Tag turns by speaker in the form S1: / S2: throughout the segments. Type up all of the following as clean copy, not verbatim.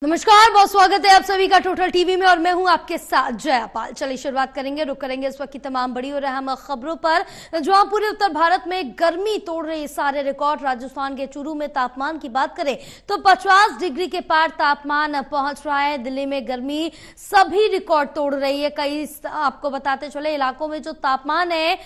S1: नमस्कार, बहुत स्वागत है आप सभी का टोटल टीवी में और मैं हूं आपके साथ जया पाल। चलिए शुरुआत करेंगे, रुक करेंगे इस वक्त की तमाम बड़ी और अहम खबरों पर, जहां पूरे उत्तर भारत में गर्मी तोड़ रही सारे रिकॉर्ड। राजस्थान के चूरू में तापमान की बात करें तो 50 डिग्री के पार तापमान पहुंच रहा है। दिल्ली में गर्मी सभी रिकॉर्ड तोड़ रही है। कई आपको बताते चले इलाकों में जो तापमान है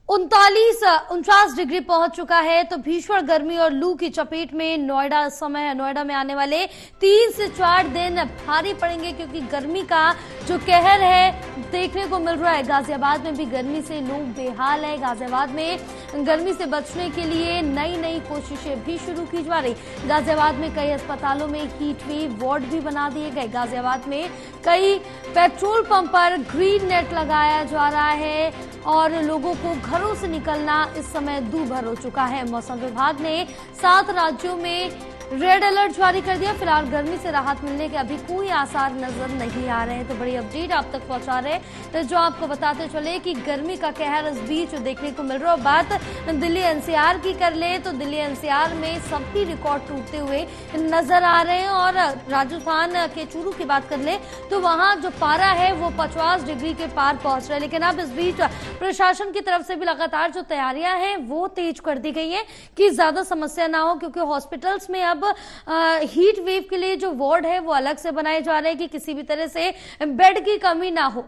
S1: 49 डिग्री पहुंच चुका है। तो भीषण गर्मी और लू की चपेट में नोएडा इस समय है। नोएडा में आने वाले 3 से 4 दिन भारी पड़ेंगे, क्योंकि गर्मी का जो कहर है देखने को मिल रहा है। गाजियाबाद में भी गर्मी से लोग बेहाल है। गाजियाबाद में गर्मी से बचने के लिए नई नई कोशिशें भी शुरू की जा रही। गाजियाबाद में कई अस्पतालों में हीट वेव वार्ड भी बना दिए गए। गाजियाबाद में कई पेट्रोल पंप पर ग्रीन नेट लगाया जा रहा है और लोगों को घरों से निकलना इस समय दूभर हो चुका है। मौसम विभाग ने 7 राज्यों में रेड अलर्ट जारी कर दिया। फिलहाल गर्मी से राहत मिलने के अभी कोई आसार नजर नहीं आ रहे हैं। तो बड़ी अपडेट आप तक पहुंचा रहे हैं, जो आपको बताते चले कि गर्मी का कहर इस बीच देखने को मिल रहा है। बात दिल्ली एनसीआर की कर ले तो दिल्ली एनसीआर में सभी रिकॉर्ड टूटते हुए नजर आ रहे हैं। और राजस्थान के चूरू की बात कर ले तो वहां जो पारा है वो 50 डिग्री के पार पहुंच रहा है। लेकिन अब इस बीच प्रशासन की तरफ से भी लगातार जो तैयारियां हैं वो तेज कर दी गई है कि ज्यादा समस्या ना हो, क्योंकि हॉस्पिटल्स में अब हीट वेव के लिए जो वार्ड है वो अलग से बनाए जा रहे हैं कि किसी भी तरह से बेड की कमी ना हो।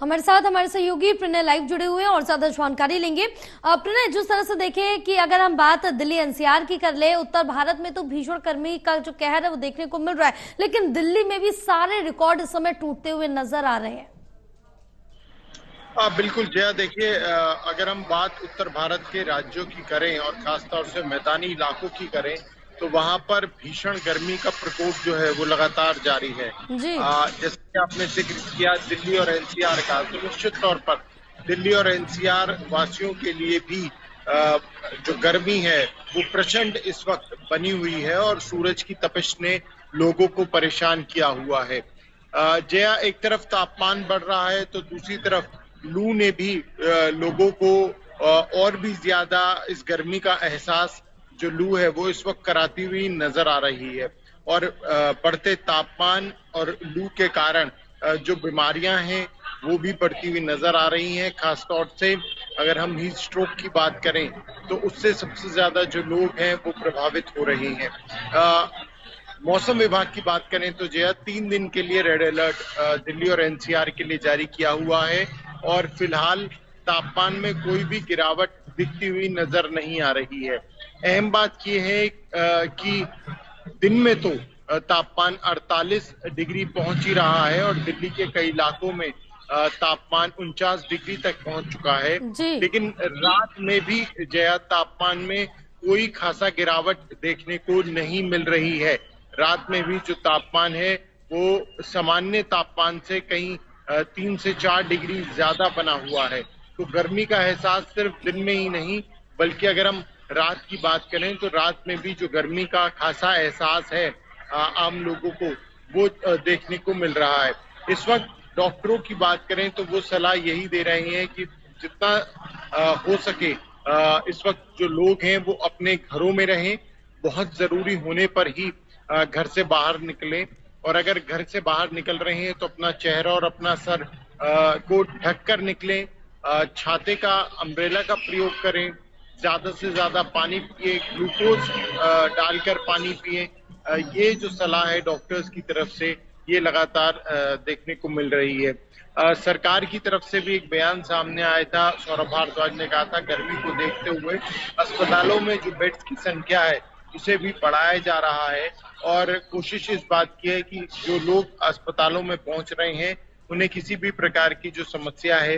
S1: हमारे साथ हमारे सहयोगी प्रणय लाइव जुड़े हुए हैं और ज्यादा जानकारी लेंगे। प्रणय, जिस तरह से देखें कि अगर हम बात दिल्ली एनसीआर की कर ले, उत्तर भारत में तो भीषण गर्मी का जो कहर है वो देखने को मिल रहा है, लेकिन दिल्ली में भी सारे रिकॉर्ड इस समय टूटते हुए नजर आ रहे हैं।
S2: बिल्कुल जया, देखिए अगर हम बात उत्तर भारत के राज्यों की करें और खासतौर से मैदानी इलाकों की करें तो वहां पर भीषण गर्मी का प्रकोप जो है वो लगातार जारी है। जैसे कि आपने जिक्र किया दिल्ली और एनसीआर का, तो निश्चित तौर पर दिल्ली और एनसीआर वासियों के लिए भी जो गर्मी है वो प्रचंड इस वक्त बनी हुई है और सूरज की तपिश ने लोगों को परेशान किया हुआ है। जया, एक तरफ तापमान बढ़ रहा है तो दूसरी तरफ लू ने भी लोगों को और भी ज्यादा इस गर्मी का एहसास जो लू है वो इस वक्त कराती हुई नजर आ रही है। और बढ़ते तापमान और लू के कारण जो बीमारियां हैं वो भी बढ़ती हुई नजर आ रही हैं। खासतौर से अगर हम हीट स्ट्रोक की बात करें तो उससे सबसे ज्यादा जो लोग हैं वो प्रभावित हो रहे हैं। मौसम विभाग की बात करें तो जया 3 दिन के लिए रेड अलर्ट दिल्ली और एनसीआर के लिए जारी किया हुआ है और फिलहाल तापमान में कोई भी गिरावट दिखती हुई नजर नहीं आ रही है। अहम बात यह है कि दिन में तो तापमान 48 डिग्री पहुंच ही रहा है और दिल्ली के कई इलाकों में तापमान 49 डिग्री तक पहुंच चुका है। लेकिन रात में भी जया तापमान में कोई खासा गिरावट देखने को नहीं मिल रही है। रात में भी जो तापमान है वो सामान्य तापमान से कहीं 3 से 4 डिग्री ज्यादा बना हुआ है। तो गर्मी का एहसास सिर्फ दिन में ही नहीं बल्कि अगर हम रात की बात करें तो रात में भी जो गर्मी का खासा एहसास है आम लोगों को वो देखने को मिल रहा है। इस वक्त डॉक्टरों की बात करें तो वो सलाह यही दे रहे हैं कि जितना हो सके इस वक्त जो लोग हैं वो अपने घरों में रहें, बहुत जरूरी होने पर ही घर से बाहर निकलें और अगर घर से बाहर निकल रहे हैं तो अपना चेहरा और अपना सर को ढक कर निकलें। छाते का, अम्ब्रेला का प्रयोग करें, ज्यादा से ज्यादा पानी पिए, ग्लूकोज डालकर पानी पिए। ये जो सलाह है डॉक्टर्स की तरफ से ये लगातार देखने को मिल रही है। सरकार की तरफ से भी एक बयान सामने आया था। सौरभ भारद्वाज ने कहा था गर्मी को देखते हुए अस्पतालों में जो बेड्स की संख्या है उसे भी बढ़ाया जा रहा है और कोशिश इस बात की है कि जो लोग अस्पतालों में पहुंच रहे हैं उन्हें किसी भी प्रकार की जो समस्या है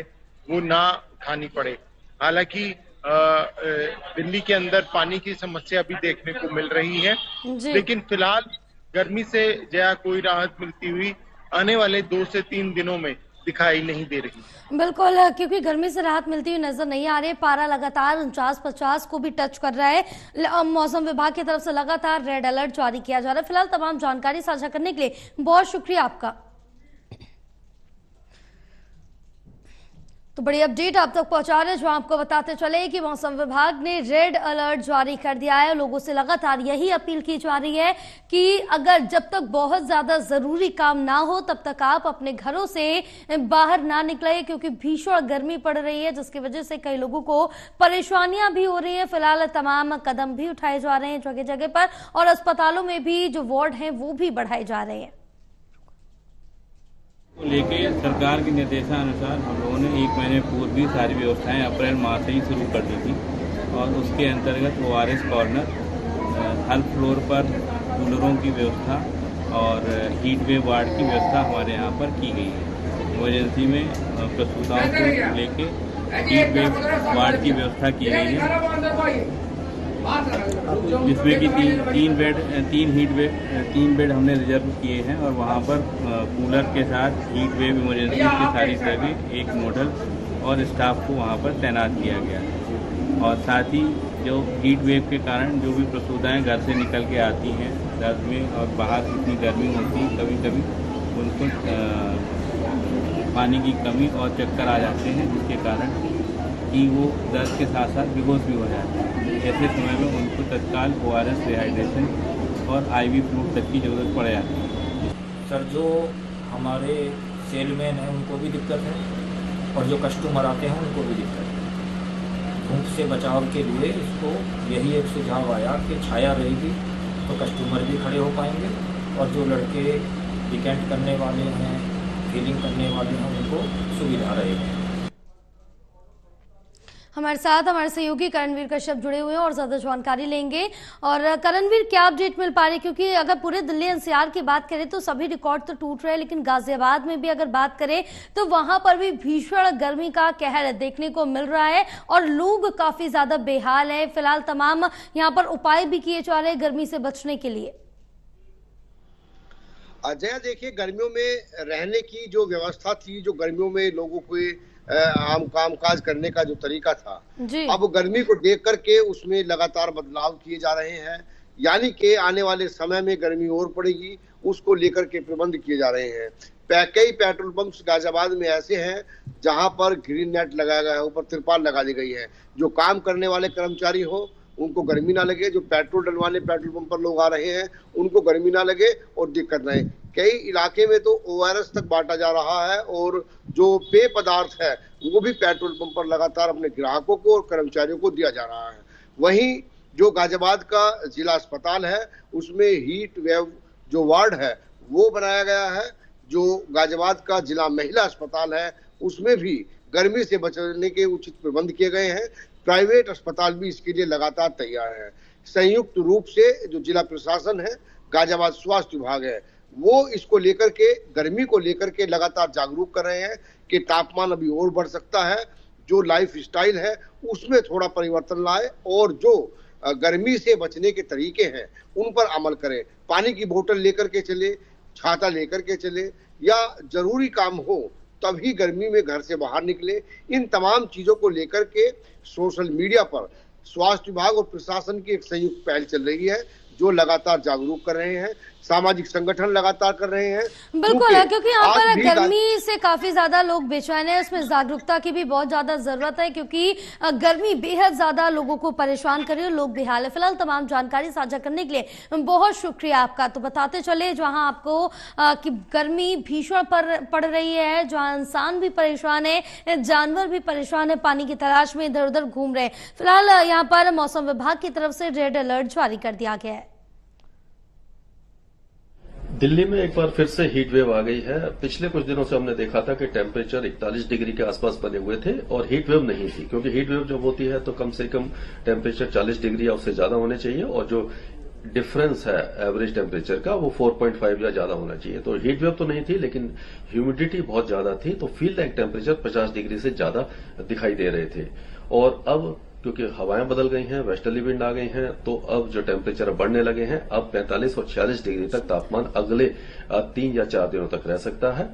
S2: वो ना खानी पड़े। हालांकि दिल्ली के अंदर पानी की समस्या भी देखने को मिल रही है, लेकिन फिलहाल गर्मी से जया कोई राहत मिलती हुई आने वाले 2 से 3 दिनों में दिखाई नहीं दे रही।
S1: बिल्कुल, क्योंकि गर्मी से राहत मिलती हुई नजर नहीं आ रही। पारा लगातार 49-50 को भी टच कर रहा है। मौसम विभाग की तरफ से लगातार रेड अलर्ट जारी किया जा रहा है। फिलहाल तमाम जानकारी साझा करने के लिए बहुत शुक्रिया आपका। तो बड़ी अपडेट आप तक पहुंचा रहे हैं, जो आपको बताते चले कि मौसम विभाग ने रेड अलर्ट जारी कर दिया है। लोगों से लगातार यही अपील की जा रही है कि अगर जब तक बहुत ज्यादा जरूरी काम ना हो तब तक आप अपने घरों से बाहर ना निकले, क्योंकि भीषण गर्मी पड़ रही है, जिसकी वजह से कई लोगों को परेशानियां भी हो रही है। फिलहाल तमाम कदम भी उठाए जा रहे हैं जगह जगह पर, और अस्पतालों में भी जो वार्ड हैं वो भी बढ़ाए जा रहे हैं।
S3: को लेके सरकार के निर्देशानुसार हम लोगों ने 1 महीने पूर्व भी सारी व्यवस्थाएं अप्रैल माह से ही शुरू कर दी थी, और उसके अंतर्गत ORS कॉर्नर, हर फ्लोर पर कूलरों की व्यवस्था और हीट वेव वार्ड की व्यवस्था हमारे यहाँ पर की गई है। इमरजेंसी में प्रसूताओं को लेके हीट वेव वार्ड की व्यवस्था की गई है, जिसमें कि तीन बेड हमने रिजर्व किए हैं, और वहाँ पर कूलर के साथ हीट वेव इमरजेंसी की सारी सर्विस, एक नोडल और स्टाफ को वहाँ पर तैनात किया गया है। और साथ ही जो हीट वेव के कारण जो भी प्रसूताएं घर से निकल के आती हैं दर्द में, और बाहर इतनी गर्मी होती है, कभी कभी उनको पानी की कमी और चक्कर आ जाते हैं, जिसके कारण कि वो दर्द के साथ साथ बेहोश भी हो जाते हैं। ऐसे समय में उनको तत्काल ORS रिहाइड्रेशन और IV फ्लूइड तक की ज़रूरत पड़ जाती है।
S4: सर, जो हमारे सेलमैन हैं उनको भी दिक्कत है, और जो कस्टमर आते हैं उनको भी दिक्कत है। धूप से बचाव के लिए इसको यही एक सुझाव आया कि छाया रहेगी तो कस्टमर भी खड़े हो पाएंगे, और जो लड़के डिकेंट करने वाले हैं, फीलिंग करने वाले हैं, उनको सुविधा रहेगी।
S1: हमारे साथ हमारे सहयोगी करणवीर कश्यप जुड़े हुए हैं और ज्यादा जानकारी लेंगे। और करणवीर, क्या अपडेट मिल पा रही है? क्योंकि अगर पूरे दिल्ली NCR की बात करें तो सभी रिकॉर्ड तो टूट रहे हैं, लेकिन गाजियाबाद में भी अगर बात करें तो वहां पर भी भीषण गर्मी का कहर देखने को मिल रहा है और लोग काफी ज्यादा बेहाल है। फिलहाल तमाम यहाँ पर उपाय भी किए जा रहे हैं गर्मी से बचने के लिए।
S5: अजय, देखिए, गर्मियों में रहने की जो व्यवस्था थी, जो गर्मियों में लोगों को आम कामकाज करने का जो तरीका था, अब गर्मी को देख करके उसमें लगातार बदलाव किए जा रहे हैं। यानी कि आने वाले समय में गर्मी और पड़ेगी, उसको लेकर के प्रबंध किए जा रहे हैं। कई पेट्रोल पंप्स गाजियाबाद में ऐसे हैं जहां पर ग्रीन नेट लगाया गया है, ऊपर तिरपाल लगा दी गई है, जो काम करने वाले कर्मचारी हो उनको गर्मी ना लगे, जो पेट्रोल डलवाने पेट्रोल पंप पर लोग आ रहे हैं उनको गर्मी ना लगे और दिक्कत ना आए। कई इलाके में तो ORS तक बांटा जा रहा है, और जो पेय पदार्थ है वो भी पेट्रोल पंप पर लगातार अपने ग्राहकों को और कर्मचारियों को दिया जा रहा है। वहीं जो गाजियाबाद का जिला अस्पताल है उसमें हीट वेव जो वार्ड है वो बनाया गया है। जो गाजियाबाद का जिला महिला अस्पताल है उसमें भी गर्मी से बचने के उचित प्रबंध किए गए हैं। प्राइवेट अस्पताल भी इसके लिए लगातार तैयार है। संयुक्त रूप से जो जिला प्रशासन है, गाजियाबाद स्वास्थ्य विभाग है, वो इसको लेकर के, गर्मी को लेकर के लगातार जागरूक कर रहे हैं कि तापमान अभी और बढ़ सकता है। जो लाइफ स्टाइल है उसमें थोड़ा परिवर्तन लाए, और जो गर्मी से बचने के तरीके हैं उन पर अमल करें। पानी की बोतल लेकर के चले, छाता लेकर के चले, या जरूरी काम हो तभी गर्मी में घर से बाहर निकले। इन तमाम चीजों को लेकर के सोशल मीडिया पर स्वास्थ्य विभाग और प्रशासन की एक संयुक्त पहल चल रही है, जो लगातार जागरूक कर रहे हैं। सामाजिक संगठन लगातार कर रहे हैं।
S1: बिल्कुल, क्योंकि यहाँ पर गर्मी से काफी ज्यादा लोग बेचैन है। इसमें जागरूकता की भी बहुत ज्यादा जरूरत है, क्योंकि गर्मी बेहद ज्यादा लोगों को परेशान कर रही है, लोग बेहाल है। फिलहाल तमाम जानकारी साझा करने के लिए बहुत शुक्रिया आपका। तो बताते चले जहां आपको कि गर्मी भीषण पड़ रही है, जहाँ इंसान भी परेशान है, जानवर भी परेशान है, पानी की तलाश में इधर उधर घूम रहे हैं। फिलहाल यहाँ पर मौसम विभाग की तरफ से रेड अलर्ट जारी कर दिया गया है।
S6: दिल्ली में एक बार फिर से हीट वेव आ गई है। पिछले कुछ दिनों से हमने देखा था कि टेम्परेचर 41 डिग्री के आसपास बने हुए थे और हीट वेव नहीं थी, क्योंकि हीट वेव जब होती है तो कम से कम टेम्परेचर 40 डिग्री या उससे ज्यादा होने चाहिए, और जो डिफरेंस है एवरेज टेम्परेचर का वो 4.5 या ज्यादा होना चाहिए। तो हीट वेव तो नहीं थी, लेकिन ह्यूमिडिटी बहुत ज्यादा थी, तो फील्ड लाइक टेम्परेचर 50 डिग्री से ज्यादा दिखाई दे रहे थे। और अब क्योंकि हवाएं बदल गई हैं, वेस्टर्ली विंड आ गई हैं, तो अब जो टेम्परेचर बढ़ने लगे हैं। अब 45 और 46 डिग्री तक तापमान अगले 3 या 4 दिनों तक रह सकता है।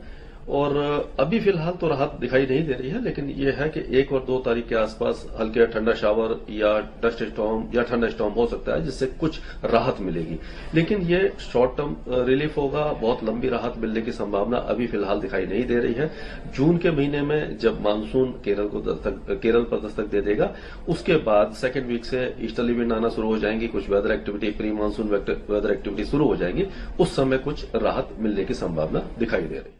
S6: और अभी फिलहाल तो राहत दिखाई नहीं दे रही है, लेकिन ये है कि 1 और 2 तारीख के आसपास हल्के ठंडा शावर या डस्ट स्टॉर्म या ठंडा स्टॉर्म हो सकता है, जिससे कुछ राहत मिलेगी। लेकिन ये शॉर्ट टर्म रिलीफ होगा, बहुत लंबी राहत मिलने की संभावना अभी फिलहाल दिखाई नहीं दे रही है। जून के महीने में जब मानसून केरल पर दस्तक दे देगा, उसके बाद सेकेंड वीक से ईस्टर्ली विंड आना शुरू हो जाएंगी, कुछ weather activity, pre monsoon weather activity शुरू हो जाएगी। उस समय कुछ राहत मिलने की संभावना दिखाई दे रही है।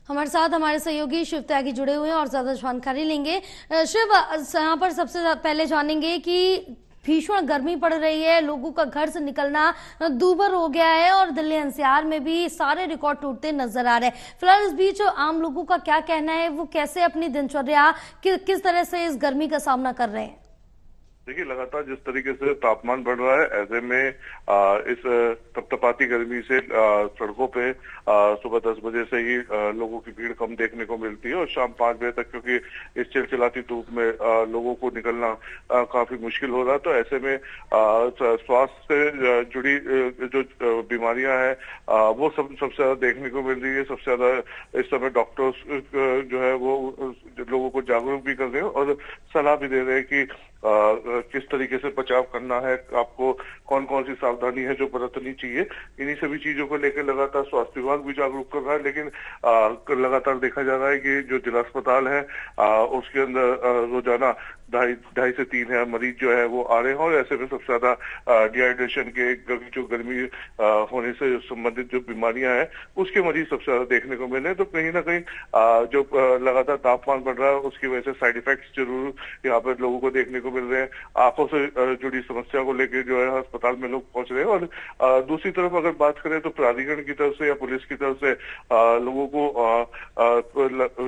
S1: हमारे साथ हमारे सहयोगी शिव त्यागी जुड़े हुए हैं और ज्यादा जानकारी लेंगे। शिव, यहाँ पर सबसे पहले जानेंगे कि भीषण गर्मी पड़ रही है, लोगों का घर से निकलना दूभर हो गया है और दिल्ली एनसीआर में भी सारे रिकॉर्ड टूटते नजर आ रहे हैं। फिलहाल इस बीच आम लोगों का क्या कहना है, वो कैसे अपनी दिनचर्या किस तरह से इस गर्मी का सामना कर रहे हैं?
S7: देखिए, लगातार जिस तरीके से तापमान बढ़ रहा है, ऐसे में इस तपतपाती गर्मी से सड़कों पे सुबह 10 बजे से ही लोगों की भीड़ कम देखने को मिलती है और शाम 5 बजे तक, क्योंकि इस चिलचिलाती धूप में लोगों को निकलना काफी मुश्किल हो रहा है। तो ऐसे में स्वास्थ्य से जुड़ी जो बीमारियां हैं वो सबसे ज्यादा देखने को मिल रही है। सबसे ज्यादा इस समय डॉक्टर्स जो है वो लोगों को जागरूक भी कर रहे हैं और सलाह भी दे रहे हैं कि किस तरीके से बचाव करना है, आपको कौन कौन सी सावधानी है जो बरतनी चाहिए। इन्हीं सभी चीजों को लेकर लगातार स्वास्थ्य विभाग भी जागरूक कर रहा है। लेकिन लगातार देखा जा रहा है कि जो जिला अस्पताल है उसके अंदर रोजाना 2.5 से 3 मरीज जो है वो आ रहे हैं और ऐसे में सबसे ज्यादा डिहाइड्रेशन के, जो गर्मी होने से संबंधित जो बीमारियां हैं उसके मरीज सबसे ज्यादा देखने को मिले हैं। तो कहीं ना कहीं जो लगातार तापमान बढ़ रहा है उसकी वजह से साइड इफेक्ट्स जरूर यहाँ पर लोगों को देखने को मिल रहे हैं। आंखों से जुड़ी समस्या को लेकर जो है अस्पताल में लोग पहुंच रहे हैं। और दूसरी तरफ अगर बात करें तो प्राधिकरण की तरफ से या पुलिस की तरफ से लोगों को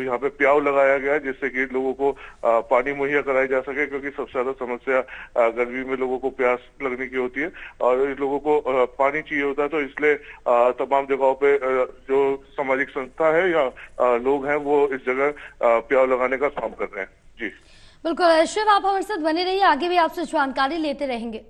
S7: यहाँ पे प्याऊ लगाया गया है, जिससे कि लोगों को पानी मुहैया कराया जा सके, क्योंकि सबसे ज्यादा समस्या गर्मी में लोगों को प्यास लगने की होती है और लोगों को पानी चाहिए होता है। तो इसलिए तमाम जगहों पे जो सामाजिक संस्था है या लोग हैं वो इस जगह प्याऊ लगाने का काम कर रहे हैं। जी
S1: बिल्कुल शिव, आप हमारे साथ बने रहिए, आगे भी आपसे जानकारी लेते रहेंगे।